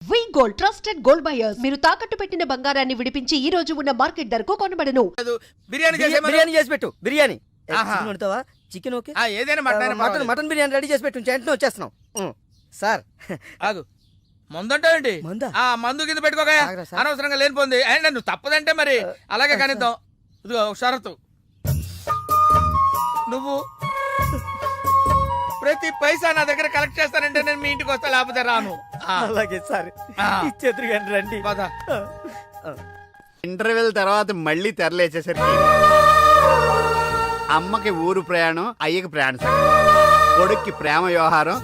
వి gold trusted gold buyers మీరు తాకట్టు పెట్టిన బంగారాన్ని విడిపించి ఈ రోజు ఉన్న మార్కెట్ ధరకు కొనబడను. బిర్యానీ చేసి పెట్టు. బిర్యానీ వండుతావా? చికెన్ ఓకే, ఏదైనా మటన్ బిర్యానీ రెడీ చేసి పెట్టు. వెంటనే వచ్చేస్తున్నాం సార్. ఆగు, మందంటావేంటి? మందు కింద పెట్టుకోగా అనవసరంగా లేనిపోంది. నువ్వు తప్పదంటే మరి అలాగే కనిద్దాం. ఇదిగో షరతు, నువ్వు ప్రతి పైసా నా దగ్గర కలెక్ట్ చేస్తానంటే నేను మీ ఇంటికి వస్తా, లేకపోతే రాను. అలాగే సార్, ఇచ్చేద్దరు రండి. ఇంటర్వెల్ తర్వాత మళ్ళీ తెరలేసేసరికి అమ్మకి ఊరు ప్రయాణం, అయ్యకి ప్రయాణ సంకటం, కొడుక్కి ప్రేమ వ్యవహారం,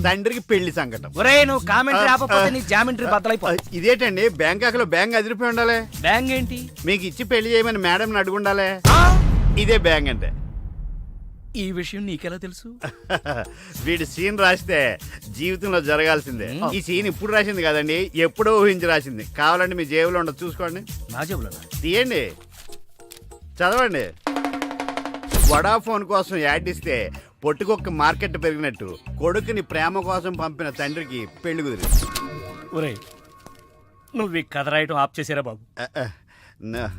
తండ్రికి పెళ్లి సంకటం. నువ్వు కామెంటరీ ఆపకపోతే నీ జామెంట్రీ బద్దలైపోయి. ఇదేంటండి బ్యాంకాకులో బ్యాంక్ అదిరిపోయి ఉండాలి. బ్యాంక్ ఏంటి? మీకు ఇచ్చి పెళ్లి చేయమని మేడం అడుగుండాలి. ఇదే బ్యాంక్ అంటే. ఈ విషయం నీకెలా తెలుసు? వీడి సీన్ రాస్తే జీవితంలో జరగాల్సిందే. ఈ సీన్ ఇప్పుడు రాసింది కదండి, ఎప్పుడో ఊహించి రాసింది. కావాలంటే మీ జేబులో ఉండదు, చూసుకోండి. నా జేబులో తీయండి, చదవండి. వడాఫోన్ కోసం యాడ్ ఇస్తే పొట్టుకొక్క మార్కెట్ పెరిగినట్టు కొడుకుని ప్రేమ కోసం పంపిన తండ్రికి పెళ్లి కుదిరింది. ఒరేయ్, నువ్వు ఈ కథ రాయటం ఆప్ చేసారా బాబు?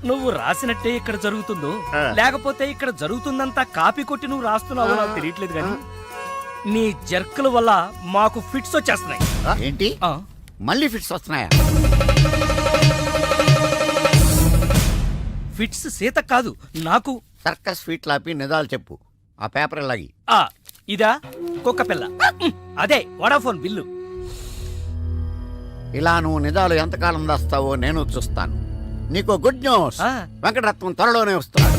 నువ్వు రాసినట్టే ఇక్కడ జరుగుతుందో లేకపోతే ఇక్కడ జరుగుతుందంతా కాపీ కొట్టి నువ్వు రాస్తున్నావో నాకు తెలియట్లేదు కానీ నీ జర్కుల వల్ల మాకు ఫిట్స్ వచ్చేస్తున్నాయి. ఏంటి మళ్ళీ ఫిట్స్ వస్తున్నాయా? ఫిట్స్ సీత కాదు నాకు. సర్కస్ ఫీట్ లాపి నిజాలు చెప్పు. ఆ పేపర్ లాగి. ఇదా కుక్క పిల్ల, అదే వడాఫోన్ బిల్లు. ఇలా నువ్వు నిజాలు ఎంతకాలం దాస్తావో నేను చూస్తాను. నీకు గుడ్ న్యూస్, వెంకటరత్నం త్వరలోనే వస్తున్నాడు.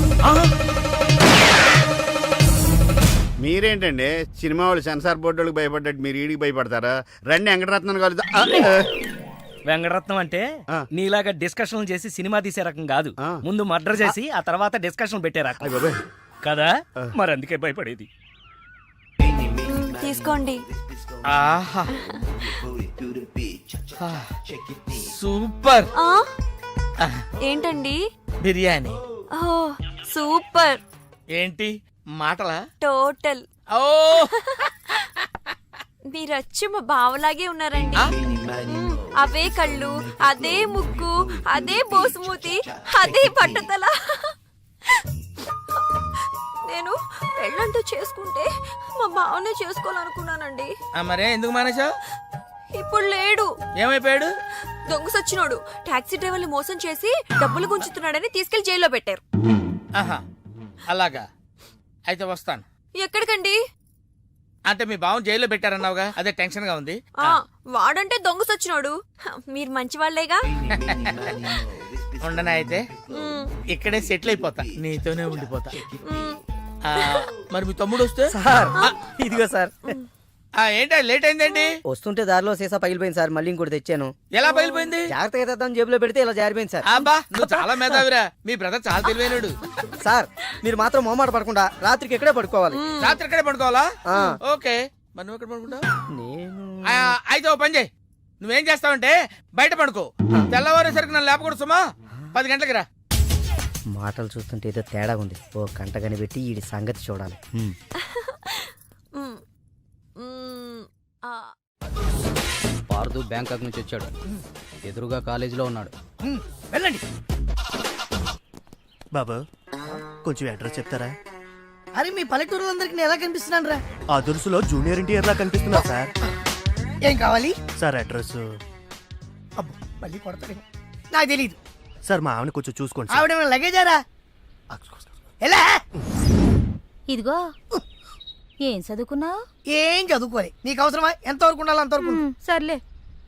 మీరేంటండి సినిమా వాళ్ళు సెన్సార్ బోర్డులకు భయపడ్డట్టు మీరు ఈడికి భయపడతారా? రండి వెంకటరత్నం కలుద్దాం. వెంకటరత్నం అంటే నీలాగా డిస్కషన్ చేసి సినిమా తీసే రకం కాదు. ముందు మర్డర్ చేసి ఆ తర్వాత డిస్కషన్ పెట్టే రకం కదా. మరి అందుకే భయపడేది. తీసుకోండి. సూపర్. ఏంటండి? బిర్యానీ. సూపర్. ఏంటి మాటలా? టోటల్. ఓ, మీరచ్చి మా బావలాగే ఉన్నారండి. అవే కళ్ళు, అదే ముక్కు, అదే బోసుమూతి, అదే పట్టుదల. నేను పెళ్ళంటూ చేసుకుంటే మా బావనే చేసుకోవాలనుకున్నానండి. మరే ఎందుకు మానేశావు? ఇప్పుడు లేడు. ఏమైపోయాడు? దొంగ సచ్చినోడు టాక్సీ డ్రైవర్ని మోసం చేసి డబ్బులు గుంజుతున్నాడని తీసుకెళ్లి జైల్లో పెట్టారు. ఆహా, అలాగా. అయితే వస్తాను. ఎక్కడికండి? అంటే మీ బావం జైల్లో పెట్టారన్నావుగా, అదే టెన్షన్ గా ఉంది. వాడంటే దొంగ సచ్చినోడు, మీరు మంచి వాళ్లేగా. ఉండనా? అయితే ఇక్కడే సెటిల్ అయిపోతా, నీతోనే ఉండిపోతా. మరి మీ తమ్ముడు వస్తే? ఇదిగో సార్. ఏంటా లేట్ అయిందేంటి? వస్తుంటే దారిలో సీసా పగిలిపోయింది సార్, మళ్ళీ ఇంకోటి తెచ్చాను. ఎలా పగిలిపోయింది? జాగ్రత్తగా తెద్దాం జేబులో పెడితే ఇలా జారిపోయింది సార్. అబ్బా, నువ్వు చాలా మేధావిరా. మీ బ్రదర్ చాలా తెలివైనడు. సార్ మీరు మాత్రం మొహమాట పడకుండా రాత్రికి ఎక్కడే పడుకోవాలి. రాత్రి ఎక్కడే పడుకోవాలా? ఓకే. మరి నువ్వు ఎక్కడ పడుకుంటావు? అయితే ఓ పని చేయి, నువ్వేం చేస్తావంటే బయట పడుకో. తెల్లవారేసరికి నన్ను లేపకూడదు సుమా. 10 గంటలకి రా. మాటలు చూస్తుంటే ఏదో తేడా ఉంది. ఓ గంట కనిపెట్టి ఈ సంగతి చూడాలి. పార్దు బ్యాంకాక్ నుంచి వచ్చాడు. ఎదురుగా కాలేజీలో ఉన్నాడు. వెళ్ళండి. బాబు కొంచెం అడ్రస్ చెప్తారా? అరే మీ పల్లెటూరులందరికి నేను ఎలా కనిపిస్తున్నాను రా? ఆ దురుసులో జూనియర్ ఎన్టీఆర్ లా కనిపిస్తున్నా సార్. ఏం కావాలి సార్? అడ్రస్ అబ్బో మళ్ళీ కొడతాడు, నాకు తెలీదు సార్. మా ఆవిడ కొంచెం చూసుకోండి. ఆవిడ లగేజారా? ఎలా? ఇదిగో ఏం చదువుకున్నావు? ఏం చదువుకోలే. నీకు అవసరమా? ఎంతవరకు ఉండాలి అంతవరకు. సర్లే,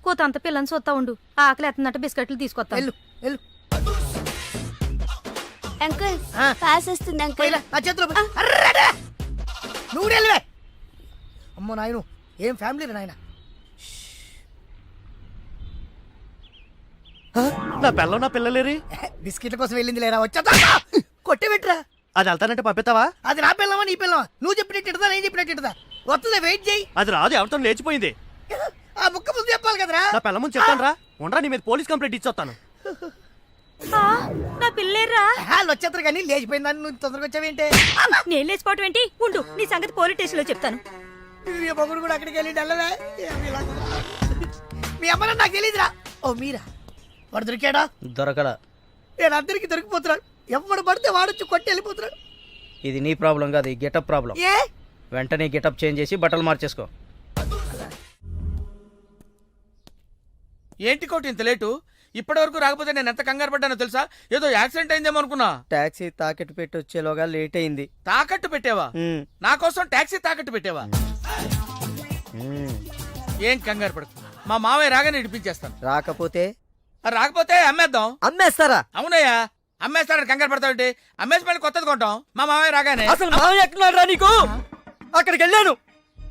కోతంత పిల్లని చూస్తా ఉండు. ఆకలి ఎత్తున్నట్టు బిస్కెట్లు తీసుకొస్తా. వెళ్ళు వెళ్ళు. అంకుల్ పాస్ వస్తుంది అంకుల్. నా చేతిలో నువ్వు వెళ్ళవే. అమ్మో నాయను, ఏం ఫ్యామిలీ నాయన. నా పిల్ల నా పిల్లలేరి బిస్కెట్ల కోసం వెళ్ళింది లేరా? వచ్చా కొట్టి పెట్టరా. అది వెళ్తానంటే పంపిస్తావా? అది నా పిల్లవా నీ పిల్లవా? నువ్వు చెప్పినట్టు నేను చెప్పినట్టు వస్తుందా? వెయిట్ చేయి. అది రాదు, ఎవరితో లేచిపోయింది. ఆ ముక్క ముందు చెప్పాలి కదరా. నా పిల్ల ముందు చెప్తాను రా. ఉండరా, నీ మీద పోలీస్ కంప్లైంట్ ఇచ్చొస్తాను. నా పిల్లేరా? వాళ్ళు వచ్చేస్తారు కానీ లేచిపోయిందని నువ్వు తొందరగా వచ్చావేంటే? నేను లేచిపోవటం ఏంటి? ఉండు, నీ సంగతి పోలీస్ స్టేషన్ లో చెప్తాను. మొగుడు కూడా అక్కడికి వెళ్ళి మీ అమ్మని నాకు తెలియదురా. ఓ మీరా? వాడు దొరికాడా? దొరకల. నేను అందరికి దొరికిపోతున్నాడు. ఎవడు పడితే వాడొచ్చి కొట్టి వెళ్ళిపోతున్నాడు. ఇది నీ ప్రాబ్లం కాదు, ఈ గెటప్ ప్రాబ్లం. ఏ వెంటనే గెటప్ చేంజ్ చేసి బట్టలు మార్చేసుకో. ఏంటి కోటి ఇంత లేటు? ఇప్పటి వరకు రాకపోతే నేను ఎంత కంగారు పడ్డానో తెలుసా? ఏదో యాక్సిడెంట్ అయిందేమో అనుకున్నా. టాక్సీ తాకెట్టు పెట్టి వచ్చేలోగా లేట్ అయింది. తాకట్టు పెట్టావా? నా కోసం టాక్సీ తాకట్టు పెట్టావా? ఏం కంగారు పడకు, మా మావయ్య రాగానే ఇడిపించేస్తాను. రాకపోతే రాకపోతే అమ్మేద్దాం. అమ్మేస్తారా? అవునయ్యా, అమ్మేస్తాడని కంగారు పడతావుంటి? అమ్మేసి మళ్ళీ కొత్తది కొంటాం మా మావయ్య రాగానే. అసలు మామయ్య ఎక్కడున్నాడు రా నీకు? అక్కడికి వెళ్ళాను,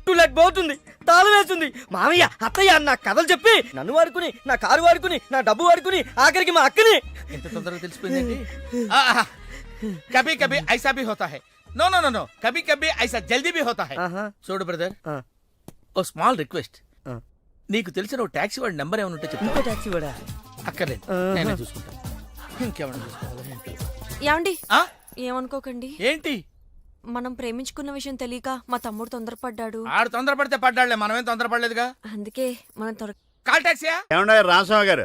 టూలెట్ పోతుంది, తాళం వేస్తుంది. మామయ్య అత్తయ్య అన్న కథలు చెప్పి నన్ను వాడుకుని, నా కారు వాడుకుని, నా డబ్బు వాడుకుని, ఆఖరికి మా అక్కని. ఎంత తొందరగా తెలిసిపోయింది. కభీ కభీ ఐసా భీ హోతా హై. నో నో నో నో, కభీ కభీ ఐసా జల్దీ భీ హోతా హై. చూడు బ్రదర్, ఓ స్మాల్ రిక్వెస్ట్. నీకు తెలిసిన ఓ టాక్సీ వాడి నెంబర్ ఏమైనా ఉంటే చెప్తా. టాక్సీ వాడా? అక్కర్లేదు, నేనే చూసుకుంటాను. ఇంకేమైనా చూసుకోవాలి. ఏమండి ఆ? ఏమనుకోకండి, ఏంటి? మనం ప్రేమించుకున్న విషయం తెలియక మా తమ్ముడు తొందరపడ్డాడు. ఆడు తొందరపడితే పడ్డాడులే, మనమేం తొందరపడలేదుగా. అందుకే మనం కాల్ టాక్సీయా? ఏమన్నా రామస్వామి గారు,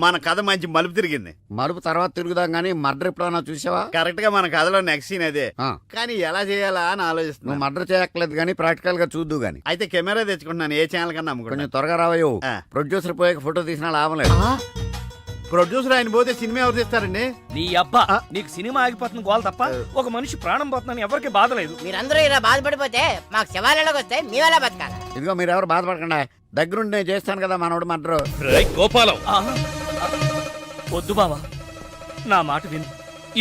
మన కథ మంచి మలుపు తిరిగింది. మరుపు తర్వాత తిరుగుదాం గానీ మర్డర్ ఎప్పుడన్నా చూసావా? కరెక్ట్ గా మన కథలో నెక్స్ట్ సీన్ అదే. కానీ ఎలా చేయాలా అని నువ్వు ఆలోచిస్తున్నాను. మర్డర్ చేయక్కర్లేదు గానీ ప్రాక్టికల్ గా చూద్దు గానీ. అయితే కెమెరా తెచ్చుకుంటున్నాను, ఏ ఛానల్ కన్నా కొంచెం అమ్ముకుంటాను. త్వరగా రావయ్యో. ఆ. ప్రొడ్యూసర్ పోయాక ఫోటో తీసినా లాభం లేదు. ప్రొడ్యూసర్ ఆయన పోతే సినిమా ఎవరు తీస్తారండి? నీ అబ్బా, నీకు సినిమా ఆగిపోతుంది గోల తప్ప ఒక మనిషి ప్రాణం పోతుందని ఎవరికి బాధ లేదు. మీరందరూ ఇలా బాధపడిపోతే మాకు శవాలలోకి వస్తే మీ వల్ల బతకాలి. ఇదిగో మీరు ఎవరు బాధపడకుండా, దగ్గరుండి నేను చేస్తాను కదా మనోడు మర్డర్. గోపాలం, వద్దు బావా, నా మాట విను,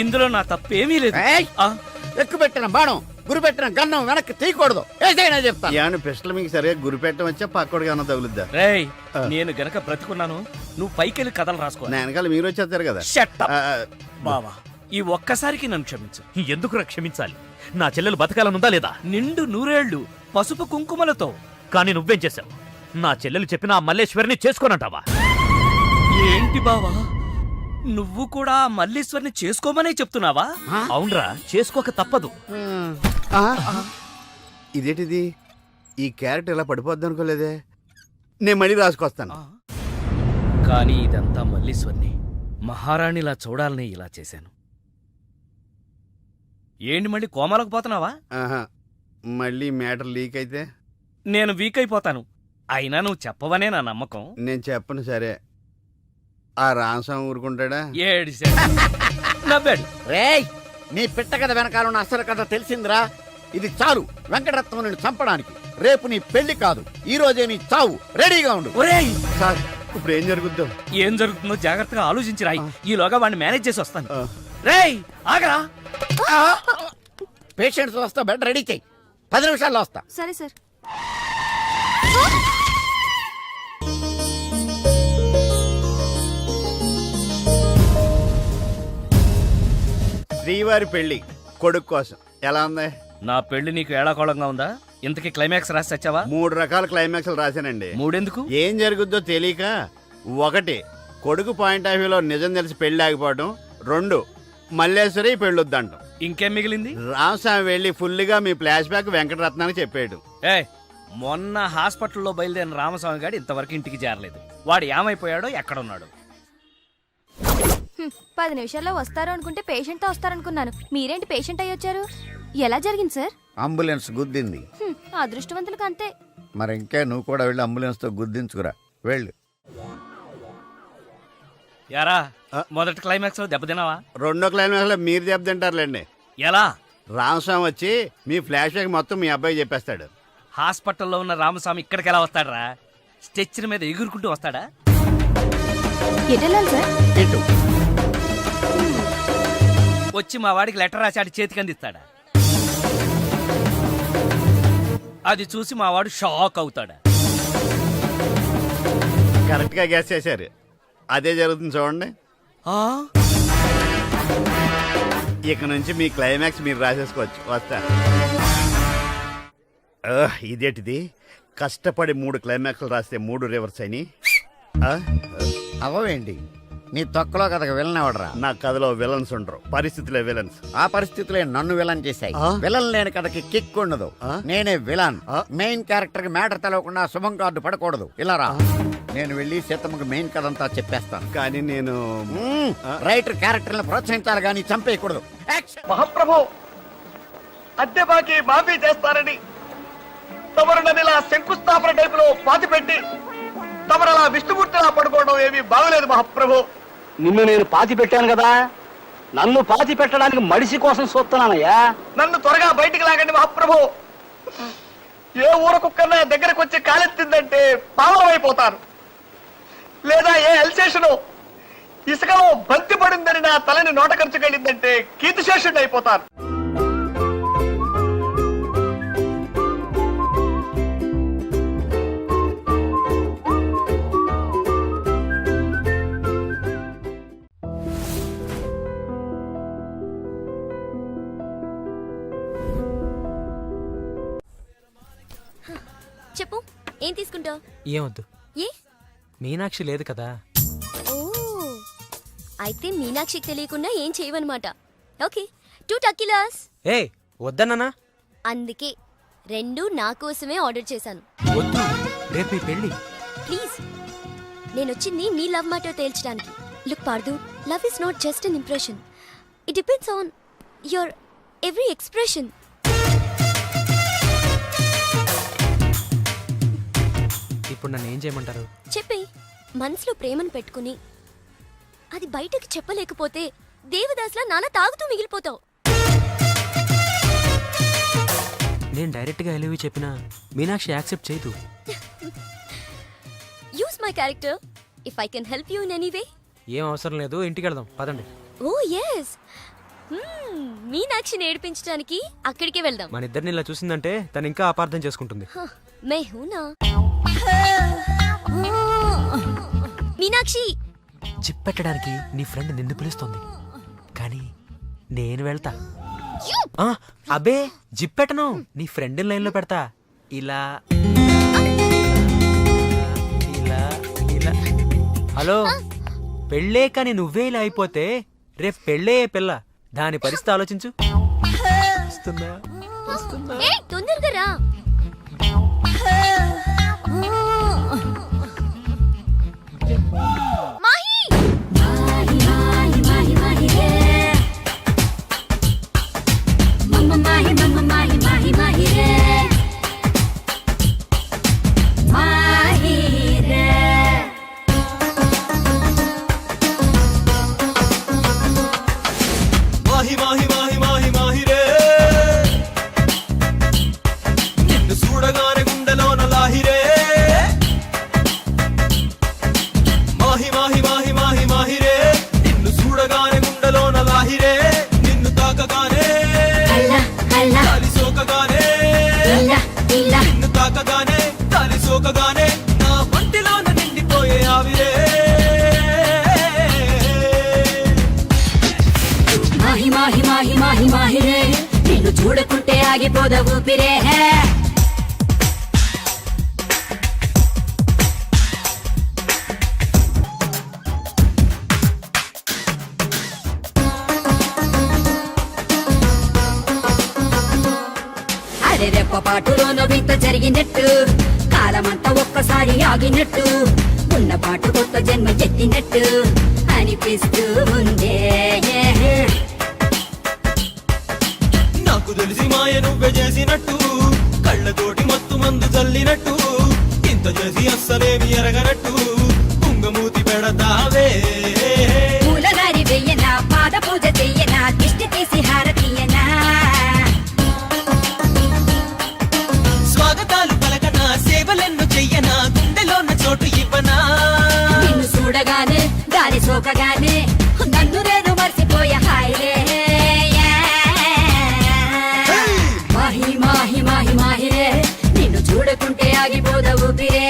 ఇందులో నా తప్పేమీ లేదు. ఎక్కువ పెట్టిన బాణం, గురి పెట్టిన గన్నం వెనక్కి తీయకూడదు. ఏదైనా చెప్తాను. ఏమన్నా పిస్టల్ మీకు సరిగా గురి పెట్టడం వచ్చా పక్కడికి ఏమన్నా తగులుద్దా? రేయ్, నేను గనక బ్రతికున్నాను, నువ్వు పైకెళ్ళి కథలు రాసుకో. నా వెనకాల మీరు వచ్చేస్తారు కదా. Shut up. ఆ, బావా, ఈ ఒక్కసారికి నన్ను క్షమించు. ఎందుకు క్షమించాలి? నా చెల్లెలు బతకాలనుందా లేదా? నిండు నూరేళ్లు పసుపు కుంకుమలతో. కానీ నువ్వేం చేశావు? నా చెల్లెలు చెప్పిన ఆ మల్లేశ్వరిని చేసుకోనంటావా? ఏంటి బావా, నువ్వు కూడా ఆ మల్లీశ్వరిని చేసుకోమనే చెప్తున్నావా? అవునరా, చేసుకోక తప్పదు. ఇదేంటిది? ఈ క్యారెట్ ఇలా పడిపోద్ది అనుకోలేదే. నేను మళ్ళీ రాసుకొస్తాను. కానీ ఇదంతా మల్లీశ్వరిని మహారాణిలా చూడాలని ఇలా చేశాను. ఏంటి మళ్ళీ కోమాలకు పోతున్నావా? ఆహా, మళ్ళీ మ్యాటర్ లీక్ అయితే నేను వీక్ అయిపోతాను. అయినా నువ్వు చెప్పవనే నా నమ్మకం. నేను చెప్పను. సరే, ఆ రామస్వామి ఊరుకుంటాడా? ఏడిశాడు, నవ్వాడు. రేయ్, నీ పిట్ట కథ వెనకాలన్న అసలు కథ తెలిసిందిరా. ఇది చాలు వెంకటరత్నం నిన్ను చంపడానికి. రేపు నీ పెళ్లి కాదు, ఈ రోజే నీ చావు. రెడీగా ఉండు. ఒరేయ్, సార్, ఇప్పుడు ఏం జరుగుద్దో? ఏం జరుగుతుందో జాగ్రత్తగా ఆలోచించి రాయి. ఈలోగా వాడిని మేనేజ్ చేసి వస్తాను. రేయ్, ఆగరా. పేషెంట్స్ వస్తా, బెడ్ రెడీ చెయ్యి. 10 నిమిషాల్లో వస్తా. సరే సార్. శ్రీవారి పెళ్లి కొడుకు కోసం ఎలా ఉంది? నా పెళ్లి నీకు ఏడాకోళంగా ఉందా? ఇంతకీ క్లైమాక్స్ రాసి వచ్చావా? 3 రకాల క్లైమాక్స్లు రాశానండి. 3 ఎందుకు? ఏం జరుగుద్దో తెలియక. 1, కొడుకు పాయింట్ ఆఫ్ వ్యూలో నిజం తెలిసి పెళ్లి ఆగిపోవడం. 2, మల్లేశ్వరి పెళ్ళొద్దంటాం. ఇంకేం మిగిలింది? రామస్వామి వెళ్ళి ఫుల్గా మీ ఫ్లాష్ బ్యాక్ వెంకటరత్నానికి చెప్పాడు. మొన్న హాస్పిటల్లో బయలుదేరిన రామస్వామి గారు ఇంతవరకు ఇంటికి చేరలేదు. వాడు ఏమైపోయాడో, ఎక్కడున్నాడు? 10 నిమిషాల్లో వస్తారు అనుకుంటే పేషెంట్ తో వస్తారనుకున్నాను. మీరేంటి పేషెంట్ అయ్యి వచ్చారు? ఎలా జరిగింది సార్? అంబులెన్స్ గుద్దింది. అదృష్టవంతులకు అంతే. మరి ఇంకా నువ్వు కూడా వెళ్ళి అంబులెన్స్ తో గుద్దించుకురా. వెళ్ళు. యారా, మొదటి క్లైమాక్స్ లో దెబ్బతిన్నావా? 2వ క్లైమాక్స్ లో మీరు దెబ్బతింటారులేండి. ఎలా? రామస్వామి వచ్చి మీ ఫ్లాష్ బ్యాక్ మొత్తం మీ అబ్బాయి చెప్పేస్తాడు. హాస్పిటల్లో ఉన్న రామస్వామి ఇక్కడికి ఎలా వస్తాడరా? స్ట్రెచ్చర్ మీద ఎగురుకుంటూ వస్తాడా? ఎటు వెళ్ళాలి సార్? ఇటు. వచ్చి మా వాడికి లెటర్ రాశాడు, చేతికి అందిస్తాడా? అది చూసి మా వాడు షాక్ అవుతాడా? కరెక్ట్ గా గెస్ చేశారు. అదే జరుగుతుంది చూడండి. ఇక నుంచి మీ క్లైమాక్స్ మీరు రాసేసుకోవచ్చు. వస్తా. ఇదేంటిది? కష్టపడి 3 క్లైమాక్స్లు రాస్తే 3 రివర్స్ అని. అవవేంటి? నీ తొక్కలో కథకు విలన్ ఎవడరా? నా కథలో విలన్స్ ఉండరు, పరిస్థితులే విలన్స్. ఆ పరిస్థితులే నన్ను విలన్ చేశాయి. ఆ? విలన్ లేని కథకి కిక్ ఉండదు. ఆ? నేనే విలన్. ఆ? మెయిన్ క్యారెక్టర్ కి మ్యాటర్ తెలవకుండా శుభం కార్డు పడకూడదు. ఇలా రా, నేను వెళ్ళి సీతమ్మకి మెయిన్ కథ అంతా చెప్పేస్తాను. కానీ నేను రైటర్ క్యారెక్టర్ ప్రోత్సహించాలి కానీ చంపేయకూడదు. యాక్షన్! మహాప్రభు అద్దె బాకి మాఫీ చేస్తారని తమరు నన్ను ఇలా శంకుస్థాపన టైపులో పాతి పెట్టి తమరు అలా విష్ణుమూర్తిలా పడుకోవడం ఏమీ బాగలేదు మహాప్రభు. నిన్ను నేను పాతి పెట్టాను కదా, నన్ను పాతి పెట్టడానికి మడిసి కోసం చూస్తున్నానయ్యా. నన్ను త్వరగా బయటికి లాగండి మహాప్రభు. ఏ ఊర కుక్కన్నా దగ్గరకు వచ్చి కాలెత్తిందంటే పావనం అయిపోతాను. లేదా ఏ ఎల్సేషను ఇసుకలో బంతి పడిందని నా తలని నోట ఖర్చుకెళ్ళిందంటే కీర్తిశేషుడు అయిపోతాను. చెప్పు, ఏం తీసుకుంటావు? ఏమొద్దు, ఏ? మీనాక్షి లేదు కదా. ఓ, అయితే మీనాక్షికి తెలియకుండా ఏం చేయవన్నమాట. ఓకే, 2 టకీలాస్. ఏ వద్దన్నానా? అందుకే 2 నా కోసమే ఆర్డర్ చేశాను. వద్దు, రేపు ఈ పెళ్ళి. ప్లీజ్, నేనొచ్చింది మీ లవ్ మ్యాటర్ తేల్చడానికి. Look Pardhu, love is not just an impression. It depends on your every expression. ఇప్పుడు నన్ను ఏం చేయమంటారు? చెప్పే, మనసులో ప్రేమను పెట్టుకుని అది బయటకు చెప్పలేకపోతే దేవదాస్లా నాన్న తాగుతూ మిగిలిపోతావు. నేను డైరెక్ట్ గా ఎలివి చెప్పినా మీనాక్షి యాక్సెప్ట్ చేయదు. Use my character if I can help you in any way. ఏం అవసరం లేదు, ఇంటికి వెళ్దాం పదండి. ఓ ఎస్, మీనాక్షిని ఏడిపించడానికి అక్కడికే వెళ్దాం. మన ఇద్దరిని ఇలా చూసిందంటే తను ఇంకా అపార్థం చేసుకుంటుంది. మే హూనా మీనాక్షి. జిప్ పెట్టడానికి నీ ఫ్రెండ్ నిన్ను పిలుస్తోంది, కానీ నేను వెళ్తా. అబే జిప్ పెట్టను, నీ ఫ్రెండ్ లైన్ లో పెడతా. ఇలా ఇలా ఇలా. హలో, పెళ్ళే కానీ నువ్వే ఇలా అయిపోతే రేపు పెళ్ళే పిల్ల, దాని పరిస్థితి ఆలోచించు. వస్తున్నా వస్తున్నా. ఏయ్, తొందరగా రా. మాహి మాహి మాహి మాహి మాహి రే మమ్మ మాహి మమ్మ మాహి మాహి మాహి రే మాహి రే. మాహి మాహి మాహి మాహి మాహి రే, నిన్ను చూడగానే గుండెలోన లాహిరే. మాహి మాహి మాహి మాహి మాహి రే, నిన్ను చూడగానే గుండెలోన లాహిరే. నిన్ను తాకగానే గాలి సోకగానే, నిన్ను తాకగానే గాలి సోకగానే నా ఒంటిలోన నిండిపోయే ఆవిరే. మాహి మాహి మాహి మాహి మాహి రే, నిన్ను చూడకుంటే ఆగిపోద ఊపిరే. అరే రెప్పపాటులోన వింత జరిగినట్టు, కాలమంతా ఒక్కసారి ఆగినట్టు, ఉన్న పాటు కొత్త జన్మ ఎత్తినట్టు అనిపిస్తూ ఉందే. నాకు తెలిసి మాయ నువ్వే చేసినట్టు, కళ్ళతోటి మత్తు మందు చల్లినట్టు, ఇంత చేసి అస్సలేమి ఎరగనట్టు కుంగమూతి పెడతావే. పూలదారి వెయ్యనా, పాద పూజ చెయ్యనా, దిష్టి తీసి హారతీయనా, స్వాగతాలు పలకనా, సేవలెన్ను చెయ్యనా, గుండెలోన చోటు ఇవ్వనా. నిన్ను చూడగానే గాలి సోకగానే నన్ను నేను మర్చిపోయా హాయిలే. మాహి మాహి మాహి మాహి రే, నిన్ను చూడకుంటే ఆగిపోద ఊపిరే.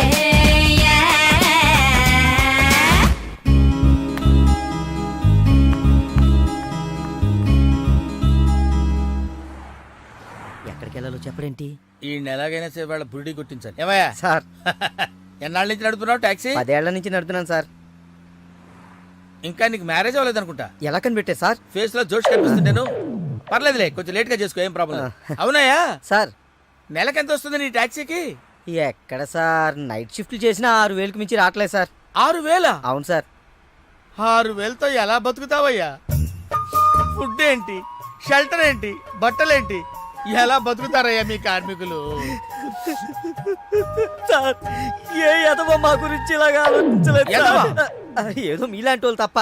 ఎక్కడికి వెళ్ళాలో చెప్పడేంటి? ఈ ఎలాగైనా సరే వాళ్ళ బుడి కొట్టించాలి. ఏమయ్యా సార్, ఎన్నాళ్ళ నుంచి నడుపుతున్నావు టాక్సీ? 10 ఏళ్ల నుంచి నడుతున్నాను సార్. ఇంకా నీకు మ్యారేజ్ అవ్వలేదు అనుకుంటా. ఎలా కనిపెట్టారు సార్? ఫేస్ లో జోష్ కనిపిస్తుంటేను. పర్లేదులే, కొంచెం లేట్ గా చేసుకో, ఏం ప్రాబ్లం. అవునాయా? సార్ నెలకి ఎంత వస్తుంది నీ టాక్సీకి? ఎక్కడ సార్, నైట్ షిఫ్ట్లు చేసినా 6,000కి మించి రావట్లేదు సార్. 6,000? అవును సార్. 6,000తో ఎలా బతుకుతావయ్యా? ఫుడ్ ఏంటి, షెల్టర్ ఏంటి, బట్టలేంటి, ఎలా బతుకుతారయ్యా మీ కార్మికులు? సార్ ఏ ఎదవో మా గురించి ఇలాగా ఆలోచించలేదు ఎదవా? సార్. ఏదో మీలాంటి వాళ్ళు తప్ప.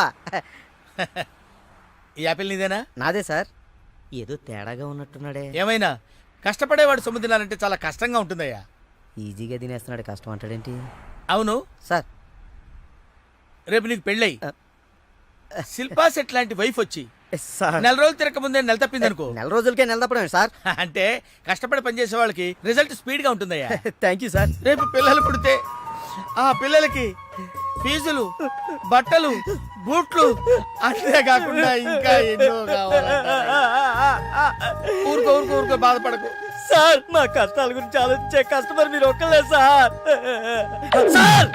ఈ యాపిల్ నీదేనా? నాదే సార్. ఏదో తేడాగా ఉన్నట్టున్నాడే. ఏమైనా కష్టపడేవాడు సొమ్ము తినాలంటే చాలా కష్టంగా ఉంటుందయ్యా. ఈజీగా తినేస్తున్నాడు, కష్టం అంటాడేంటి? అవును సార్ రేపు నీకు పెళ్ళయి శిల్పా సెట్ లాంటి వైఫ్ వచ్చి సార్ 4 రోజులు తిరగక ముందే నెల తప్పింది అనుకో. 4 రోజులకే నెల తప్పడమే సార్. అంటే కష్టపడి పనిచేసే వాళ్ళకి రిజల్ట్ స్పీడ్ గా ఉంటుందయ్యా. Thank you sir. రేపు పిల్లలు పుడితే ఆ పిల్లలకి ఫీజులు, బట్టలు, బూట్లు, అంతే కాకుండా ఇంకా ఎన్నో కావాలంటారు. ఊరుకో ఊరుకో ఊరుకో, బాధపడకు. సార్ మా కష్టాల గురించి ఆలోచించే కస్టమర్ మీరు ఒక్కలే సార్. సార్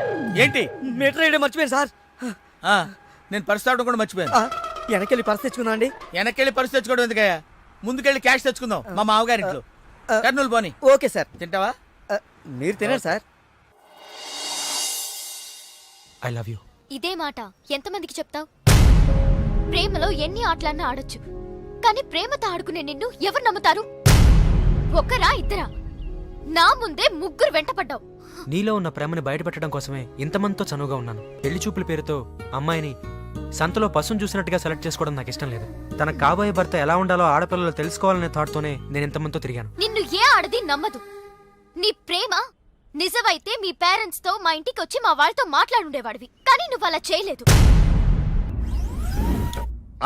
ఏంటి? మీటర్ వేయడం మర్చిపోయాను సార్. ఆ, నేను పర్సు తావడం కూడా మర్చిపోయాను. వెనకెళ్ళి పర్స్ తెచ్చుకున్నా అండి. వెనక్కెళ్ళి పర్సు తెచ్చుకోవడం ఎందుకయ్యా? ముందుకెళ్ళి క్యాష్ తెచ్చుకుందాం మా మామగారింట్లో. కర్నూలు పోని. Okay sir. తింటావా? మీరు తినండి సార్. I love you. ఇదే మాట ఎంతమందికి చెప్తావు? ప్రేమలో ఎన్ని ఆటలన్నా ఆడొచ్చు, కానీ ప్రేమతో ఆడుకునే నిన్ను ఎవరు నమ్ముతారు? ఒకరా ఇద్దరా? నా ముందే 3 వెంటపడ్డావు. నీలో ఉన్న ప్రేమని బయటపెట్టడం కోసమే ఇంతమందితో చనువుగా ఉన్నాను. పెళ్లి చూపుల పేరుతో అమ్మాయిని సంతలో పశువును చూసినట్టుగా సెలెక్ట్ చేసుకోవడం నాకు ఇష్టం లేదు. తన కాబోయే భర్త ఎలా ఉండాలో ఆడపిల్లలు తెలుసుకోవాలనే థాట్తోనే నేను ఇంతమందితో తిరిగాను. నిన్ను ఏ ఆడది నమ్మదు. నీ ప్రేమ నిజమైతే మీ పేరెంట్స్ తో మా ఇంటికి వచ్చి మా వాళ్ళతో మాట్లాడుండేవాడివి, కానీ నువ్వు అలా చేయలేదు.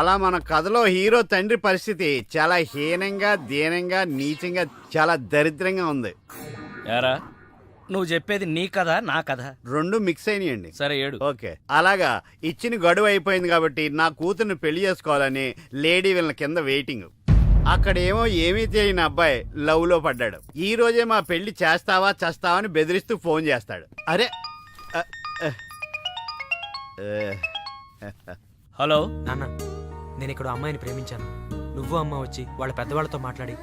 అలా మన కథలో హీరో తండ్రి పరిస్థితి చాలా హీనంగా, దీనంగా, నీచంగా, చాలా దరిద్రంగా ఉంది. యారా నువ్వు చెప్పేది నీ కథ నా కథ? 2 మిక్స్ అయినాయండి. సరే ఏడు. ఓకే, అలాగా ఇచ్చిన గడువు అయిపోయింది కాబట్టి నా కూతుర్ని పెళ్లి చేసుకోవాలని లేడీ వీళ్ళ కింద వెయిటింగ్. అక్కడేమో ఏమీ తెలియని అబ్బాయి లవ్ లో పడ్డాడు. ఈ రోజే మా పెళ్లి చేస్తావా చేస్తావా అని బెదిరిస్తూ ఫోన్ చేస్తాడు. అరే హలో నాన్న, నేను ఇక్కడ అమ్మాయిని ప్రేమించాను. నువ్వు అమ్మ వచ్చి వాళ్ళ పెద్దవాళ్ళతో మాట్లాడి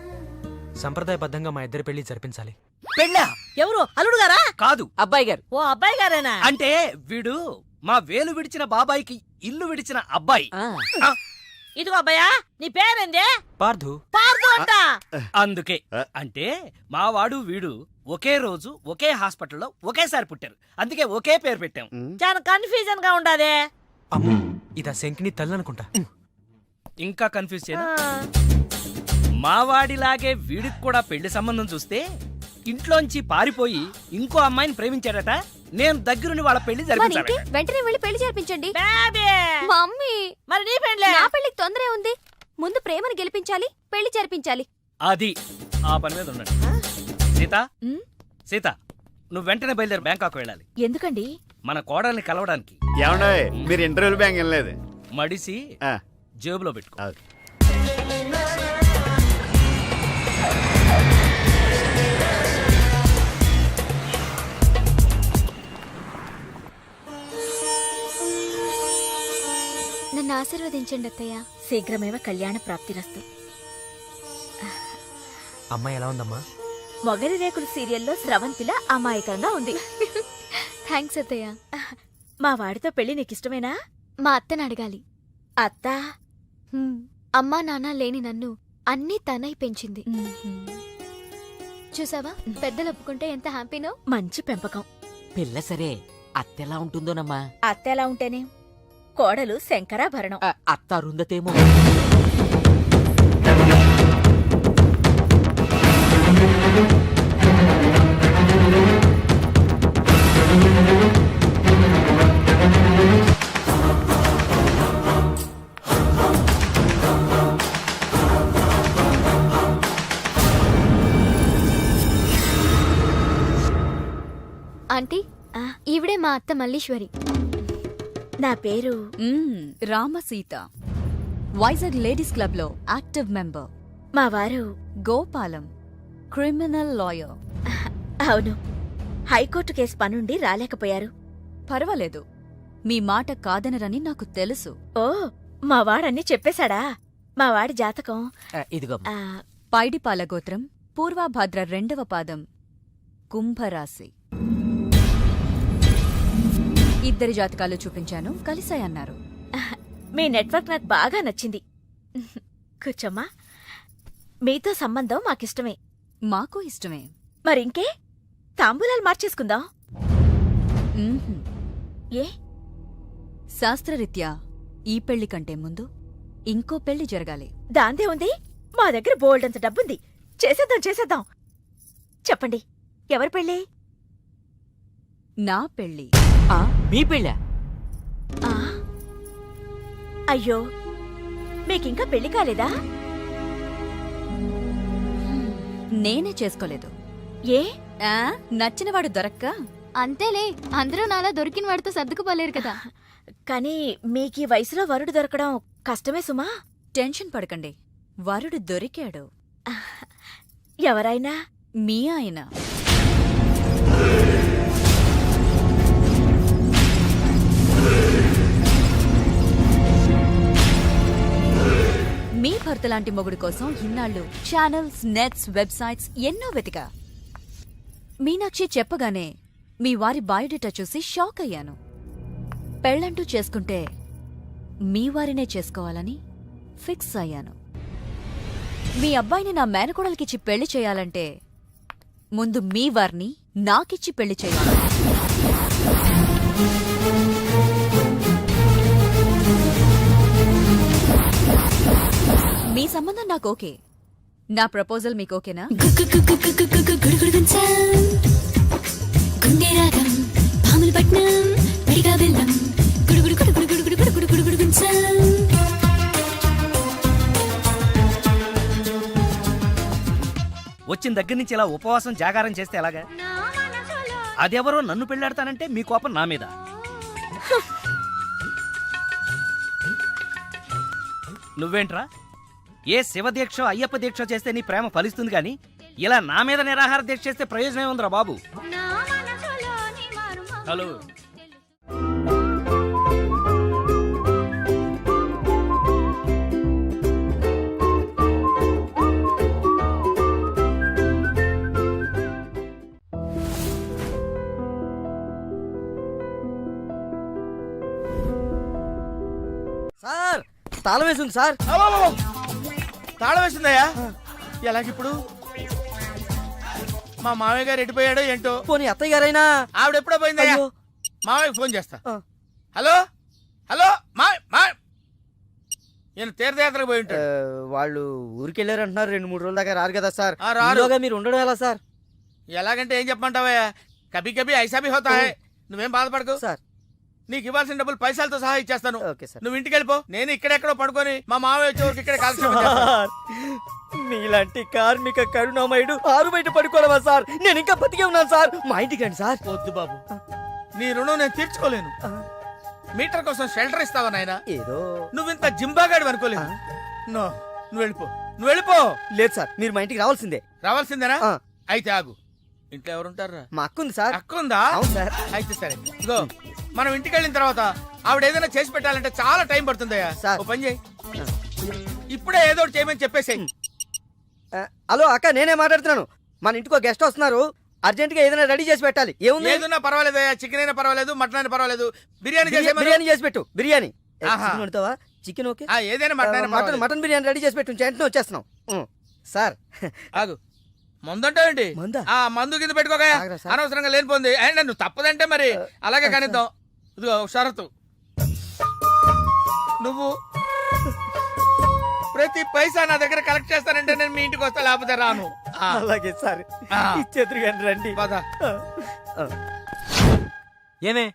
సంప్రదాయబద్ధంగా మా ఇద్దరి పెళ్లి జరిపించాలి. పెళ్ళా? ఎవరు? అల్లుడు గారా? కాదు, అబ్బాయి గారు. ఓ అబ్బాయి గారేనా? అంటే వీడు మా వేలు విడిచిన బాబాయికి ఇల్లు విడిచిన అబ్బాయి. ఇదిగో అబ్బాయా, నీ పేరేందే? పార్థు. పార్దు అంట. అందుకే అంటే మా వాడు వీడు ఒకే రోజు ఒకే హాస్పిటల్లో ఒకేసారి పుట్టారు, అందుకే ఒకే పేరు పెట్టాం. చాలా కన్ఫ్యూజన్ గా ఉండాదే. అమ్మో, ఇదా శంకిని తల్లి అనుకుంటా. ఇంకా కన్ఫ్యూజ్ చేయను. మా వాడిలాగే వీడికి కూడా పెళ్లి సంబంధం చూస్తే ఇంట్లోంచి పారిపోయి ఇంకో అమ్మాయిని ప్రేమించాడట. నేను దగ్గరుని వాళ్ళ పెళ్లి జరిపించాలి. వెంటనే వెళ్ళి పెళ్లి జరిపించండి. మమ్మీ, మరి నీ పెళ్లి? నా పెళ్లికి తొందరే ఉంది. ముందు ప్రేమను గెలిపించాలి, పెళ్లి జరిపించాలి. అది ఆ పని మీద ఉన్నాడు. సీత, సీత, నువ్వు వెంటనే బయలుదేరి బ్యాంకాక్ వెళ్ళాలి. ఎందుకండి? మన కోడల్ని కలవడానికి. ఏమన్నా మీరు ఇంటర్వ్యూలు బ్యాంక్ వెళ్ళలేదు? మడిసి జేబులో పెట్టుకో. నన్ను ఆశీర్వదించండి అత్తయ్య. శీఘ్రమేవ కళ్యాణ ప్రాప్తిరస్తు. అమ్మాయి ఎలా ఉందమ్మా? మొగలి రేకులు సీరియల్లో స్రవంతిలా అమాయకంగా ఉంది. థ్యాంక్స్ అత్తయ్య. మా వాడితో పెళ్లి నీకిష్టమేనా? మా అత్తని అడగాలి. అత్త? అమ్మా నాన్న లేని నన్ను అన్నీ తనై పెంచింది. చూసావా, పెద్దలు ఒప్పుకుంటే ఎంత హ్యాపీనో. మంచి పెంపకం. పిల్ల సరే, అత్తెలా ఉంటుందోనమ్మా? అత్త ఎలా ఉంటేనే, కోడలు శంకరాభరణం. అత్త అరుందతేమో. ఆంటీ, ఈవిడే మా అత్త మల్లీశ్వరి. నా పేరు రామసీత. వైజాగ్ లేడీస్ క్లబ్ లో యాక్టివ్ మెంబర్. మా వారు గోపాలం, క్రిమినల్ లాయర్. అవును, హైకోర్టు కేసు పనుండి రాలేకపోయారు. పర్వాలేదు, మీ మాట కాదనరని నాకు తెలుసు. ఓ మా వాడన్నీ చెప్పేశాడా? మా వాడి జాతకం ఇదిగో ఆ, పైడిపాల గోత్రం, పూర్వభాద్ర 2వ పాదం, కుంభరాశి. ఇద్దరి జాతకాలు చూపించాను, కలిసాయన్నారు. మీ నెట్వర్క్ నాకు బాగా నచ్చింది. కూర్చోమ్మా. మీతో సంబంధం మాకిష్టమే. మాకు ఇష్టమే. మరింకే తాంబూలాలు మార్చేసుకుందాం. మ్మ్హ్మ్. ఏ శాస్త్రరీత్యా ఈ పెళ్లి కంటే ముందు ఇంకో పెళ్లి జరగాలి. దాందే ఉంది. మా దగ్గర బోల్డంత డబ్బుంది. చేసేద్దాం. చెప్పండి, ఎవరి పెళ్ళి? నా పెళ్లి. మీ పెళ్ళా? ఆ? అయ్యో, మీకింకా పెళ్లి కాలేదా? నేనే చేసుకోలేదు. ఏ? నచ్చినవాడు దొరక్క. అంతేలే, అందరూ నాలా దొరికిన వాడితో సర్దుకుపోలేరు కదా. కానీ మీకీ వయసులో వరుడు దొరకడం కష్టమే సుమా. టెన్షన్ పడకండి, వరుడు దొరికాడు. ఎవరైనా? మీ ఆయన. మీ భర్త లాంటి మొగుడు కోసం ఇన్నాళ్ళు ఛానల్స్, నెట్స్, వెబ్సైట్స్ ఎన్నో వెతికా. మీనాక్షి చెప్పగానే మీ వారి బయోడేటా చూసి షాక్ అయ్యాను. పెళ్ళంటూ చేసుకుంటే మీ వారినే చేసుకోవాలని ఫిక్స్ అయ్యాను. మీ అబ్బాయిని నా మేనకోడలికిచ్చి పెళ్లి చేయాలంటే ముందు మీ వారిని నాకిచ్చి పెళ్లి చేయాలి. మీ సంబంధం నాకు ఓకే. నా ప్రపోజల్ మీకు ఓకేనా? వచ్చిన దగ్గర నుంచి ఇలా ఉపవాసం జాగారం చేస్తే ఎలాగా? అదెవరో నన్ను పెళ్ళాడతానంటే మీ కోపం నా మీద. నువ్వేంట్రా, ఏ శివదీక్ష అయ్యప్ప దీక్ష చేస్తే నీ ప్రేమ ఫలిస్తుంది గాని ఇలా నా మీద నిరాహార దీక్ష చేస్తే ప్రయోజనం ఏముందిరా బాబు? హలో, సార్ తాళం వేసింది సార్. తాళం వేసిందయ్యా? ఎలాగిప్పుడు? మా మామయ్య గారు ఎడిపోయాడో ఏంటో. పోనీ అత్తయ్య గారైనా? ఆవిడ ఎప్పుడో పోయిందయ్యా. అయ్యో. మామయ్య ఫోన్ చేస్తా. హలో హలో, మా నేను తీర్థయాత్రకు పోయి ఉంటాడు. వాళ్ళు ఊరికెళ్ళారు అంటున్నారు. 2-3 రోజుల దాకా రారు కదా సార్. రారు. ఈలోగా మీరు ఉండడం ఎలా సార్? ఎలాగంటే ఏం చెప్పమంటావయ్యా? కభీ కభీ ఐసా భీ హోతా హై. నువ్వేం బాధపడకు సార్ నీకు ఇవ్వాల్సిన డబ్బులు పైసలతో సహా ఇచ్చేస్తాను. Okay sir. నువ్వు ఇంటికి వెళ్ళిపో. నేను ఇక్కడెక్కడో పడుకొని మా మామయ్య వచ్చే వరకు ఇక్కడ కాల్క్షేపం చేస్తాను. సార్, మీలాంటి కార్మిక కరుణామయుడు ఆరు బయట పడుకోవడమా సార్? నేను ఇంకా బతికే ఉన్నాను సార్. మా ఇంటికి రండి సార్. వద్దు బాబు, నీ రుణం నేను తీర్చుకోలేను. మీటర్ కోసం షెల్టర్ ఇస్తావా నాయనా? ఏదో. నువ్వు ఇంత జింబాగాడు అనుకోలేదు. నో, నువ్వు వెళ్ళిపో, నువ్వు వెళ్ళిపో. లేదు సార్, మీరు మా ఇంటికి రావాల్సిందే. రావాల్సిందేనా? ఆ. అయితే ఆగు. ఇంట్లో ఎవరుంటారా? మా అక్క ఉంది సార్. అక్క ఉందా? అవును సార్. అయితే సరే, ఇదిగో మనం ఇంటికి వెళ్ళిన తర్వాత ఆవిడ ఏదైనా చేసి పెట్టాలంటే చాలా టైం పడుతుందయ్యా. సార్. ఓ పని చేయి, ఇప్పుడే ఏదో ఒకటి చేయమని చెప్పేసేయ్. హలో అక్క, నేనే మాట్లాడుతున్నాను. మన ఇంటికి ఒక గెస్ట్ వస్తున్నారు. అర్జెంట్ గా ఏదైనా రెడీ చేసి పెట్టాలి. ఏముంది? ఏదన్నా పర్వాలేదయ్యా. చికెన్ అయినా పర్వాలేదు, మటన్ అయినా పర్వాలేదు. బిర్యానీ బిర్యానీ చేసి పెట్టు. బిర్యానీ. ఆహా. చికెన్ వండుతావా? Chicken okay. ఏదైనా mutton mutton mutton biryani ready చేసి పెట్టు. వెంటనే వచ్చేస్తున్నాం. సార్ ఆగు. మందంటావేంటి? మందా? ఆ మందు కింద పెట్టుకోగా. ఆగరా సార్. అనవసరంగా లేనిపోంది. అండ్ నువ్వు తప్పదంటే మరి అలాగే కానిద్దాం. ఇదిగో ఒక షరతు, నువ్వు ప్రతి పైసా నా దగ్గర కలెక్ట్ చేస్తానంటే నేను మీ ఇంటికి వస్తా, లేకపోతే రాను. అలాగే సార్. ఇచ్చేద్దరు కానీ రండి. పద. ఏమే,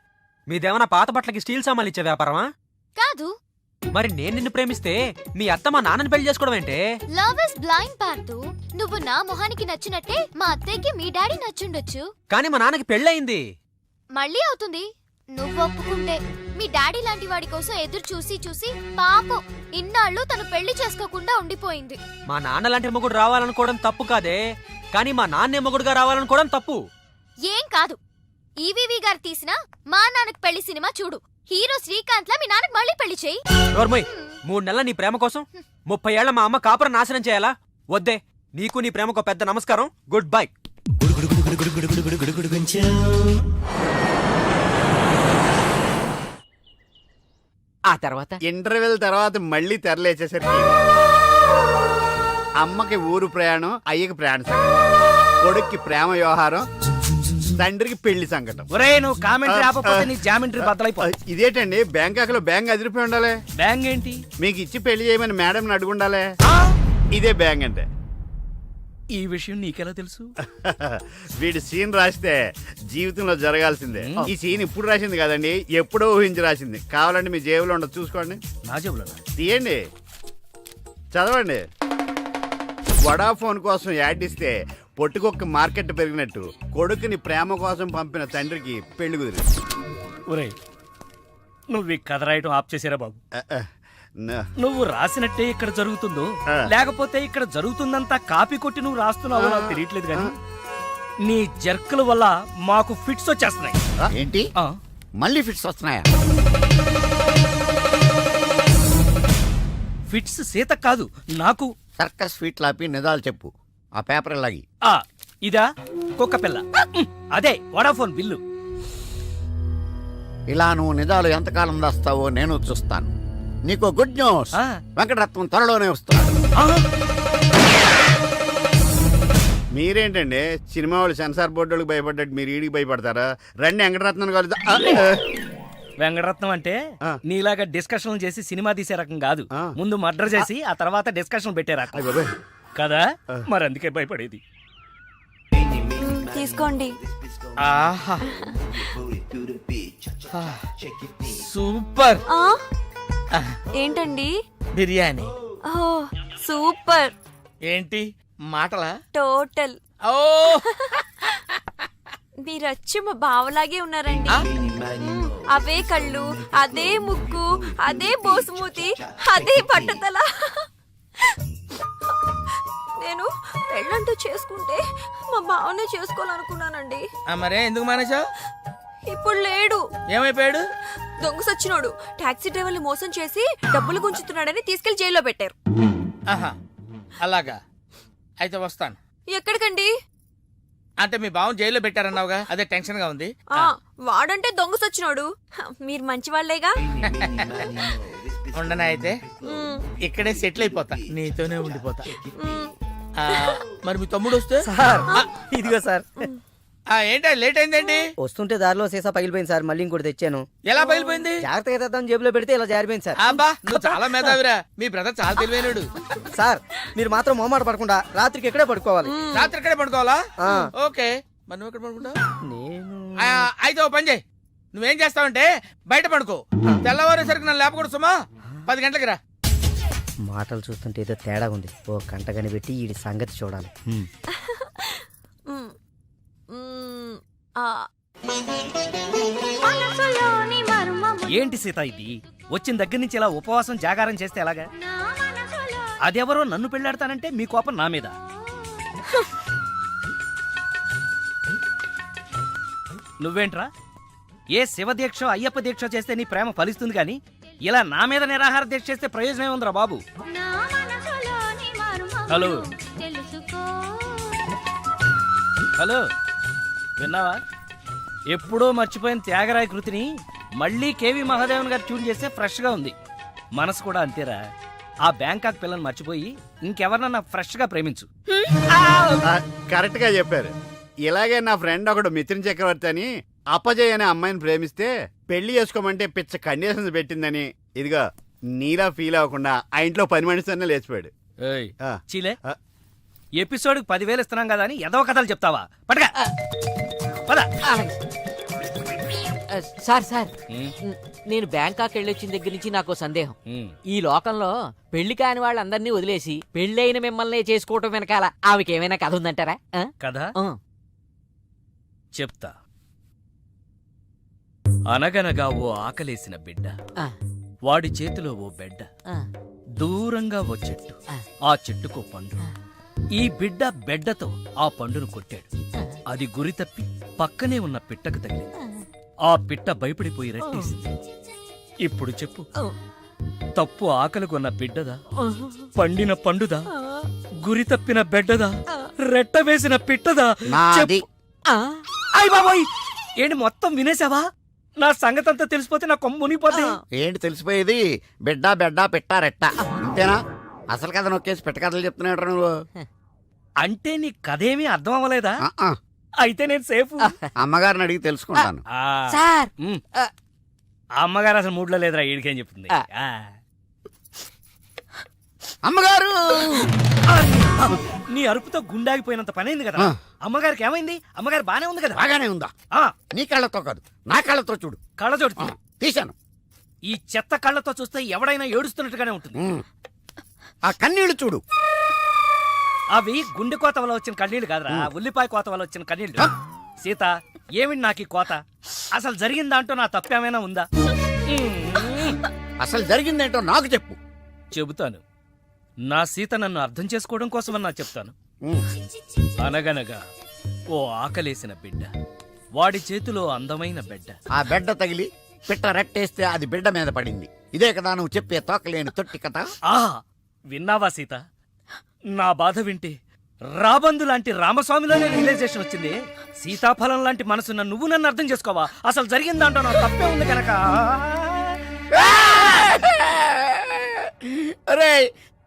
మీదేమన్నా పాత బట్టలకి స్టీల్ సామాన్లు ఇచ్చే వ్యాపారమా? కాదు, మరి నేను నిన్ను ప్రేమిస్తే మీ అత్త మా నాన్నని పెళ్లి చేసుకోవడం ఏంటే? Love is blind Parthu. నువ్వు నా మొహానికి నచ్చినట్టే మా అత్తయ్యకి మీ డాడీ నచ్చుండొచ్చు. కానీ మా నాన్నకి పెళ్ళయింది. మళ్ళీ అవుతుంది నువ్వు ఒప్పుకుంటే. మీ డాడీ లాంటి వాడి కోసం ఎదురు చూసి చూసి పాపం ఇన్నాళ్ళు తను పెళ్లి చేసుకోకుండా ఉండిపోయింది. మా నాన్న లాంటి మొగుడు రావాలనుకోవడం తప్పు కాదే, కానీ మా నాన్నే మొగుడుగా రావాలనుకోవడం తప్పు. ఏం కాదు, ఈవీవి గారు తీసిన మా నాన్నకు పెళ్లి సినిమా చూడు. హీరో శ్రీకాంత్ లా మీ నాన్నకి మళ్ళీ పెళ్లి చేయి. నోర్మయ్ 3 నెలల నీ ప్రేమ కోసం 30 ఏళ్ల మా అమ్మ కాపురం నాశనం చేయాలా? వద్దే, నీకు నీ ప్రేమకు పెద్ద నమస్కారం, గుడ్ బై. ఆ తర్వాత ఇంటర్వెల్ తర్వాత మళ్ళీ తెరలేచేసరికి అమ్మకి ఊరు ప్రయాణం, అయ్యకి ప్రయాణ సంకటం, కొడుక్కి ప్రేమ వ్యవహారం, తండ్రికి పెళ్లి సంకటం. ఒరే నువ్వు కామెంటరీ ఆపకపోతే నీ జామెంట్రీ బద్దలైపో. ఇదేంటండి బ్యాంకాక్ లో బ్యాంక్ అదిరిపోయి ఉండాలి. బ్యాంగ్ ఏంటి? మీకు ఇచ్చి పెళ్లి చేయమని మేడం అడుగుండాలి. ఇదే బ్యాంక్ అంటే. ఈ విషయం నీకెలా తెలుసు? వీడి సీన్ రాస్తే జీవితంలో జరగాల్సిందే. ఈ సీన్ ఇప్పుడు రాసింది కదండి, ఎప్పుడో ఊహించి రాసింది. కావాలంటే మీ జేబులో ఉండదు, చూసుకోండి. నా జేబులో తీయండి, చదవండి. వడాఫోన్ కోసం యాడ్ ఇస్తే పొట్టుకొక్క మార్కెట్ పెరిగినట్టు కొడుకుని ప్రేమ కోసం పంపిన తండ్రికి పెళ్లి కుదిరింది. ఒరే నువ్వు ఈ కథ రాయటం ఆప్ చేసారా బాబు? నువ్వు రాసినట్టే ఇక్కడ జరుగుతుందో లేకపోతే ఇక్కడ జరుగుతుందంతా కాపీ కొట్టి నువ్వు రాస్తున్నావో నాకు తెలియట్లేదు కానీ నీ జర్కుల వల్ల మాకు ఫిట్స్ వచ్చేస్తున్నాయి. ఏంటి మళ్ళీ ఫిట్స్ వస్తున్నాయా? ఫిట్స్ సీత కాదు నాకు. సర్కస్ ఫీట్ లాపి నిజాలు చెప్పు. ఆ పేపర్ లాగి. ఇదా కుక్క పిల్ల, అదే వడాఫోన్ బిల్లు. ఇలా నువ్వు నిజాలు ఎంతకాలం దాస్తావో నేను చూస్తాను. నీకు గుడ్ న్యూస్, వెంకటరత్నం త్వరలోనే వస్తున్నాడు. మీరేంటండి సినిమా వాళ్ళు సెన్సార్ బోర్డు వాళ్ళకి భయపడ్డట్టు మీరు ఈడికి భయపడతారా? రండి వెంకటరత్నం కలుద్దాం. వెంకటరత్నం అంటే నీలాగా డిస్కషన్ చేసి సినిమా తీసే రకం కాదు. ముందు మర్డర్ చేసి ఆ తర్వాత డిస్కషన్ పెట్టే రకం కదా. మరి అందుకే భయపడేది. తీసుకోండి. సూపర్. ఏంటండి? బిర్యానీ. సూపర్. ఏంటి మాటలా? టోటల్. ఓ మీరచ్చి మా బావలాగే ఉన్నారండి. అవే కళ్ళు, అదే ముక్కు, అదే బోసుమూతి, అదే పట్టుదల. నేను పెళ్ళంటూ చేసుకుంటే మా బావనే చేసుకోవాలనుకున్నానండి. మరే ఎందుకు మానేశావు? ఇప్పుడు లేడు. ఏమైపోయాడు? దొంగ సచ్చినోడు టాక్సీ డ్రైవర్ని మోసం చేసి డబ్బులు గుంచుతున్నాడని తీసుకెళ్లి జైల్లో పెట్టారు. ఆహా అలాగా, అయితే వస్తాను. ఎక్కడికండి? అంటే మీ బావం జైల్లో పెట్టారన్నావుగా, అదే టెన్షన్ గా ఉంది. వాడంటే దొంగ సచ్చినోడు, మీరు మంచి వాళ్లేగా. ఉండనా అయితే ఇక్కడే సెటిల్ అయిపోతా, నీతోనే ఉండిపోతా. మరి మీ తమ్ముడు వస్తే? సార్ ఇదిగో సార్. ఏంటో లేట్ అయిందండి? వస్తుంటే దారిలో సీసా పగిలిపోయింది సార్, మళ్ళీ ఇంకోటి తెచ్చాను. ఎలా పగిలిపోయింది? జాగ్రత్తగా తెద్దాం జేబులో పెడితే ఇలా జారిపోయింది సార్. అబ్బా నువ్వు చాలా మేధావిరా, మీ బ్రదర్ చాలా తెలివైనడు. సార్ మీరు మాత్రం మొహమాట పడకుండా రాత్రికి ఎక్కడే పడుకోవాలి. రాత్రి ఎక్కడే పడుకోవాలా? ఓకే, మరి నువ్వు ఎక్కడ పడుకుంటావు? నేను అయితే ఓ పని చేయి, నువ్వేం చేస్తావంటే బయట పడుకో, తెల్లవారేసరికి నన్ను లేపకూడదు సుమా. 10 గంటలకి రా. మాటలు చూస్తుంటే ఏదో తేడా ఉంది. ఓ గంట కనిపెట్టి ఈ సంగతి చూడాలి. ఏంటి సీత ఇది? వచ్చిన దగ్గర నుంచి ఇలా ఉపవాసం జాగారం చేస్తే ఎలాగా? అదెవరో నన్ను పెళ్ళాడతానంటే మీ కోపం నా మీద. నువ్వేంట్రా ఏ శివ దీక్ష అయ్యప్ప దీక్ష చేస్తే నీ ప్రేమ ఫలిస్తుంది కానీ ఇలా నా మీద నిరాహార దీక్ష చేస్తే ప్రయోజనం ఉందిరా బాబు. హలో హలో, విన్నావా? ఎప్పుడో మర్చిపోయిన త్యాగరాయ కృతిని మళ్ళీ కేవి మహాదేవన్ గారు ట్యూన్ చేస్తే ఫ్రెష్ గా ఉంది. మనసు కూడా అంతేరా. ఆ బ్యాంకాక్ పిల్లని మర్చిపోయి ఇంకెవరన్నా ఫ్రెష్ గా ప్రేమించు. కరెక్ట్ గా చెప్పారు. ఇలాగే నా ఫ్రెండ్ ఒకడు మిథున్ చక్రవర్తి అని అపజయ్ అనే అమ్మాయిని ప్రేమిస్తే పెళ్లి చేసుకోమంటే పిచ్చ కండిషన్స్ పెట్టిందని ఇదిగా నీలా ఫీల్ అవ్వకుండా ఆ ఇంట్లో 10 మనిషితోనే లేచిపోయాడు. చీలే, ఎపిసోడ్ 10,000 ఇస్తున్నాం కదా అని ఎదవ కథలు చెప్తావా? పడగా పద. సార్ సార్ నేను బ్యాంకాక్ వెళ్ళొచ్చిన దగ్గర నుంచి నాకు సందేహం. ఈ లోకంలో పెళ్లి కాని వాళ్ళందరినీ వదిలేసి పెళ్ళైన మిమ్మల్ని చేసుకోవటం వెనకాల ఆమెకేమైనా కథ ఉందంటారా? కదా చెప్తా. అనగనగా ఓ ఆకలేసిన బిడ్డ, వాడి చేతిలో ఓ బెడ్డ, దూరంగా ఓ చెట్టు, ఆ చెట్టుకో పండు. ఈ బిడ్డ బెడ్డతో ఆ పండును కొట్టాడు. అది గురి తప్పి పక్కనే ఉన్న పిట్టకు తగిలింది. ఆ పిట్ట భయపడిపోయి రట్టేసింది. ఇప్పుడు చెప్పు, తప్పు ఆకలి కొన్న బిడ్డదా, పండిన పండుదా, గురి తప్పిన బెడ్డదా, రెట్ట వేసిన పిట్టదా? నాది. అయ్ బాబాయ్, ఏంటి మొత్తం వినేసావా? నా సంగతంతా తెలిసిపోతే నా కొమ్ము మునిగిపోద్ది. ఏంటి తెలిసిపోయేది? బిడ్డ బెడ్డ పెట్ట రెట్ట అంతేనా? అసలు కథ నొక్కేసి పెట్ట కథలు చెప్తున్నాడు నువ్వు. అంటే నీ కథేమీ అర్థం అవ్వలేదా? ఆ, అయితే నేను సేఫ్. అమ్మగారిని అడిగి తెలుసుకుంటాను. సార్ ఆ అమ్మగారు అసలు మూడ్లో లేదురా, ఈడికేం చెప్తుంది. అమ్మగారు నీ అరుపుతో గుండాగిపోయినంత పనైంది కదా. అమ్మగారికి ఏమైంది? అమ్మగారు బానే ఉంది కదా? బాగానే ఉందా? నీ కళ్ళతో కాదు, నా కళ్ళతో చూడు. కళ్ళజోడు తీశాను. ఈ చెత్త కళ్ళతో చూస్తే ఎవడైనా ఏడుస్తున్నట్టుగానే ఉంటుంది. ఆ కన్నీళ్లు చూడు. అవి గుండె కోత వల్ల వచ్చిన కన్నీళ్లు కాదురా, ఉల్లిపాయ కోత వల్ల వచ్చిన కన్నీళ్లు. సీత, ఏమిటి నాకు ఈ కోత? అసలు జరిగిన దాంట్లో నా తప్పేమైనా ఉందా? అసలు జరిగిందేంటో నాకు చెప్పు. చెబుతాను. నా సీత నన్ను అర్థం చేసుకోవడం కోసమన్నా చెప్తాను. అనగనగా ఓ ఆకలేసిన బిడ్డ, వాడి చేతిలో అందమైన బిడ్డ. ఆ బిడ్డ తగిలి పిట్ట రెట్టేస్తే అది బిడ్డ మీద పడింది. ఇదే కదా నువ్వు చెప్పే తోకలేని తొట్టి కథ? విన్నావా సీత? నా బాధ వింటే రాబందు లాంటి రామస్వామిలోనే రియలైజేషన్ వచ్చింది. సీతాఫలం లాంటి మనసున్న నువ్వు నన్ను అర్థం చేసుకోవా? అసలు జరిగిన దాంట్లో నా తప్పే ఉంది కనుక. అరే,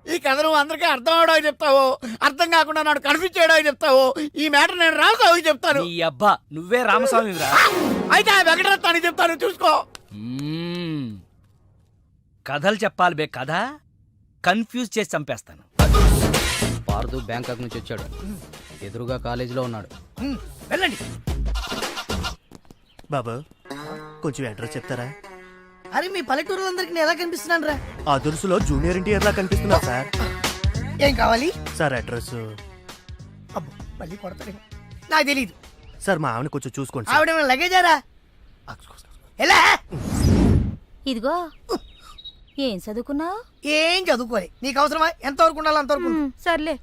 ఈ కథ నువ్వు అందరికీ అర్థం అవడానికి చెప్తావు, అర్థం కాకుండా నాడు కన్ఫ్యూజ్ చేయడానికి చెప్తావు. ఈ మ్యాటర్ నేను రామస్వామికి చెప్తాను. నీ అబ్బా, నువ్వే రామస్వామిరా. అయితే ఆ వెంకటరత్నానికి చెప్తాను, చూసుకో. కథలు చెప్పాలి బే, కథ కన్ఫ్యూజ్ చేసి చంపేస్తాను. పార్దు బ్యాంకాక్ నుంచి వచ్చాడు, ఎదురుగా కాలేజీలో ఉన్నాడు. వెళ్ళండి. బాబు, కొంచెం అడ్రస్ చెప్తారా? అరే, మీ పల్లెటూరులందరికీ నేను ఎలా కనిపిస్తున్నాను రా? ఆ దురుసులో జూనియర్ ఎన్టీఆర్ లా కనిపిస్తున్నా సార్. ఏం కావాలి సార్? అడ్రస్. అబ్బో, మళ్ళీ కొడతాను. నాకు తెలీదు సార్. మా ఆవిడ కొంచెం చూసుకోండి. ఆవిడ లగేజారా? ఎలా? ఇదిగో, ఏం చదువుకున్నావు? ఏం చదువుకోలే. నీకు అవసరమా? ఎంతవరకు ఉండాలి అంతవరకు. సర్లే,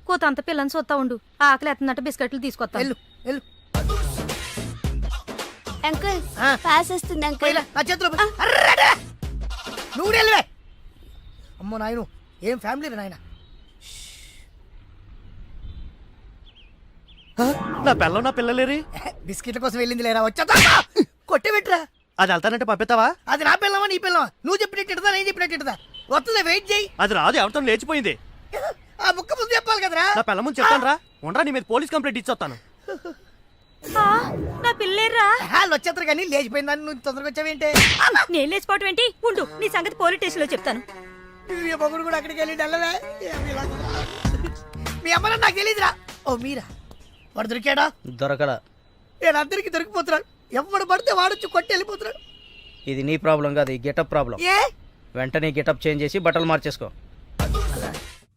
కూతంత పిల్లని చూస్తా ఉండు. ఆకలి ఎత్తున్నట్టు బిస్కెట్లు తీసుకొస్తా. వెళ్ళు వెళ్ళు. అంకుల్, పాస్ వస్తుంది అంకుల్. నా చేతిలో నువ్వు వెళ్ళవే. అమ్మో నాయను, ఏం ఫ్యామిలీ రా నాయన. నా పిల్ల, నా పిల్లలేరి బిస్కెట్ల కోసం వెళ్ళింది లేరా? వచ్చా కొట్టి పెట్టరా. అది వెళ్తానంటే పంపిస్తావా? అది నా పిల్లవా నీ పిల్లవా? నువ్వు చెప్పినట్టు నేను చెప్పినట్టు వస్తుందా? వెయిట్ చేయి. అది రాదు, ఎవరితో లేచిపోయింది. ఆ ముక్క ముందు చెప్పాలి కదరా. నా పిల్ల ముందు చెప్తాను రా. ఉండరా, నీ మీద పోలీస్ కంప్లైంట్ ఇచ్చొస్తాను. నా పిల్లేరా? వాళ్ళు వచ్చేస్తారు కానీ లేచిపోయిందని నువ్వు తొందరగా వచ్చావేంటే? నేను లేచిపోవటం ఏంటి? ఉండు, నీ సంగతి పోలీస్ స్టేషన్ లో చెప్తాను. మొగుడు కూడా అక్కడికి వెళ్ళి వెళ్ళవే. మీ అమ్మ నాకు తెలియదురా. ఓ మీరా? వాడు దొరికాడా? దొరకడా? నేను అందరికి దొరికిపోతున్నాడు. ఎవడు పడితే వాడొచ్చి కొట్టి వెళ్ళిపోతున్నాడు. ఇది నీ ప్రాబ్లం కాదు, ఈ గెటప్ ప్రాబ్లం. ఏ? వెంటనే గెటప్ చేంజ్ చేసి బట్టలు మార్చేసుకో.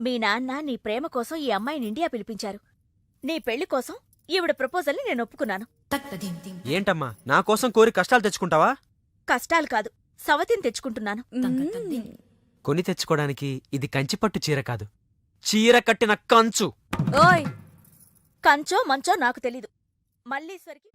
మీ నాన్న నీ ప్రేమ కోసం ఈ అమ్మాయిని ఇండియా పిలిపించారు. నీ పెళ్లి కోసం ఈవిడ ప్రపోజల్ ని నేను ఒప్పుకున్నాను. ఏంటమ్మా, నా కోసం కోరి కష్టాలు తెచ్చుకుంటావా? కష్టాలు కాదు, సవతిని తెచ్చుకుంటున్నాను. కొని తెచ్చుకోవడానికి ఇది కంచిపట్టు చీర కాదు, చీర కట్టిన కంచు. ఓయ్, కంచో మంచో నాకు తెలీదు. మల్లీశ్వరికి